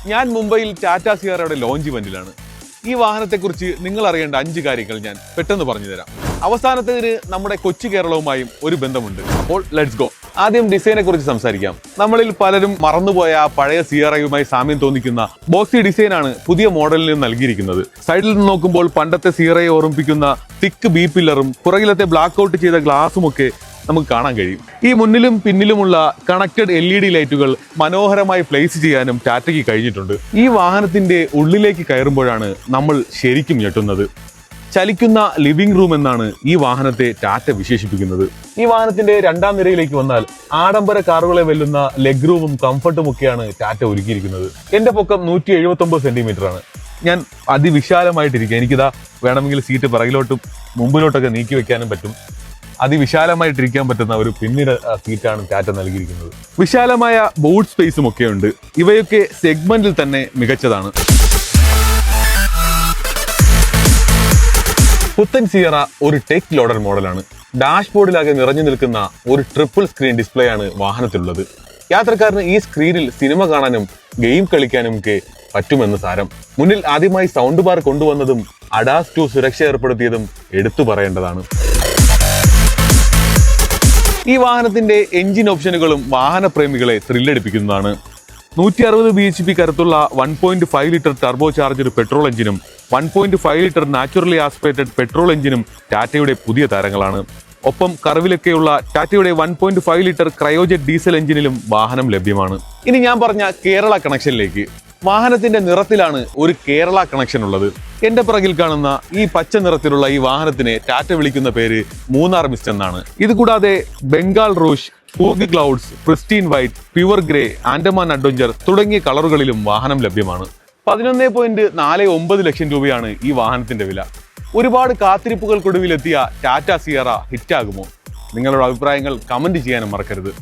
ഞാൻ മുംബൈയിൽ ടാറ്റ സിയാറയുടെ ലോഞ്ച് ഇവന്റിലാണ്. ഈ വാഹനത്തെക്കുറിച്ച് നിങ്ങൾ അറിയേണ്ട 5 കാര്യങ്ങൾ ഞാൻ പെട്ടെന്ന് പറഞ്ഞുതരാം. അവസാനത്തേതിന് നമ്മുടെ കൊച്ചു കേരളവുമായും ഒരു ബന്ധമുണ്ട്. അപ്പോൾ ലെറ്റ്സ് ഗോ. ആദ്യം ഡിസൈനെ കുറിച്ച് സംസാരിക്കാം. നമ്മളിൽ പലരും മറന്നുപോയ പഴയ സിയാറയുമായി സാമ്യം തോന്നിക്കുന്ന ബോക്സി ഡിസൈനാണ് പുതിയ മോഡലിന് നൽകിയിരിക്കുന്നത്. സൈഡിൽ നിന്ന് നോക്കുമ്പോൾ പണ്ടത്തെ സിയറയെ ഓർമ്മിപ്പിക്കുന്ന തിക്ക് ബി പില്ലറും പുറകിലത്തെ ബ്ലാക്ക് ഔട്ട് ചെയ്ത ഗ്ലാസുമൊക്കെ നമുക്ക് കാണാൻ കഴിയും. ഈ മുന്നിലും പിന്നിലുമുള്ള കണക്റ്റഡ് LED ലൈറ്റുകൾ മനോഹരമായി പ്ലേസ് ചെയ്യാനും ടാറ്റയ്ക്ക് കഴിഞ്ഞിട്ടുണ്ട്. ഈ വാഹനത്തിന്റെ ഉള്ളിലേക്ക് കയറുമ്പോഴാണ് നമ്മൾ ശരിക്കും ഞെട്ടുന്നത്. ചലിക്കുന്ന ലിവിംഗ് റൂം എന്നാണ് ഈ വാഹനത്തെ ടാറ്റ വിശേഷിപ്പിക്കുന്നത്. ഈ വാഹനത്തിന്റെ 2ാം നിരയിലേക്ക് വന്നാൽ ആഡംബര കാറുകളെ വെല്ലുന്ന ലെഗ് റൂമും കംഫർട്ടും ഒക്കെയാണ് ടാറ്റ ഒരുക്കിയിരിക്കുന്നത്. എന്റെ പൊക്കം 179 സെന്റിമീറ്റർ ആണ്. ഞാൻ അതിവിശാലമായിട്ടിരിക്കുക. എനിക്കിതാ വേണമെങ്കിൽ സീറ്റ് പിറകിലോട്ടും മുമ്പിലോട്ടൊക്കെ നീക്കി വെക്കാനും പറ്റും. അതിവിശാലമായിട്ടിരിക്കാൻ പറ്റുന്ന ഒരു പിന്നിട സീറ്റാണ് ടാറ്റ നൽകിയിരിക്കുന്നത്. വിശാലമായ ബൂട്ട് സ്പേസും ഒക്കെ ഉണ്ട്. ഇവയൊക്കെ സെഗ്മെന്റിൽ തന്നെ മികച്ചതാണ്. പുത്തൻ സിയറ ഒരു ടെക് ലോഡർ മോഡലാണ്. ഡാഷ്ബോർഡിലാകെ നിറഞ്ഞു നിൽക്കുന്ന ഒരു ട്രിപ്പിൾ സ്ക്രീൻ ഡിസ്പ്ലേ ആണ് വാഹനത്തിലുള്ളത്. യാത്രക്കാരന് ഈ സ്ക്രീനിൽ സിനിമ കാണാനും ഗെയിം കളിക്കാനും ഒക്കെ പറ്റുമെന്ന് സാരം. മുന്നിൽ ആദ്യമായി സൗണ്ട് ബാർ കൊണ്ടുവന്നതും അഡാസ് 2 സുരക്ഷ ഏർപ്പെടുത്തിയതും എടുത്തു പറയേണ്ടതാണ്. ഈ വാഹനത്തിന്റെ എഞ്ചിൻ ഓപ്ഷനുകളും വാഹനപ്രേമികളെ ത്രില്ലടിപ്പിക്കുന്നതാണ്. 160 bhp കരുത്തുള്ള 1.5 ലിറ്റർ ടർബോ ചാർജർ പെട്രോൾ എഞ്ചിനും 1.5 ലിറ്റർ നാച്ചുറലി ആസ്പിറേറ്റഡ് പെട്രോൾ എഞ്ചിനും ടാറ്റയുടെ പുതിയ താരങ്ങളാണ്. ഒപ്പം കർവിലൊക്കെയുള്ള ടാറ്റയുടെ 1.5 ലിറ്റർ ക്രയോജെറ്റ് ഡീസൽ എഞ്ചിനിലും വാഹനം ലഭ്യമാണ്. ഇനി ഞാൻ പറഞ്ഞ കേരള കണക്ഷനിലേക്ക്. വാഹനത്തിന്റെ നിറത്തിലാണ് ഒരു കേരള കണക്ഷൻ ഉള്ളത്. എന്റെ പിറകിൽ കാണുന്ന ഈ പച്ച നിറത്തിലുള്ള ഈ വാഹനത്തിനെ ടാറ്റ വിളിക്കുന്ന പേര് മൂന്നാർ മിസ്റ്റ് എന്നാണ്. ഇത് കൂടാതെ Bengal Rouge, foggy clouds, pristine white, pure grey, Andaman adventure തുടങ്ങിയ കളറുകളിലും വാഹനം ലഭ്യമാണ്. 11.49 ലക്ഷം രൂപയാണ് ഈ വാഹനത്തിന്റെ വില. ഒരുപാട് കാത്തിരിപ്പുകൾക്കൊടുവിലെത്തിയ ടാറ്റ സിയറ ഹിറ്റാകുമോ? നിങ്ങളുടെ അഭിപ്രായങ്ങൾ കമന്റ് ചെയ്യാനും മറക്കരുത്.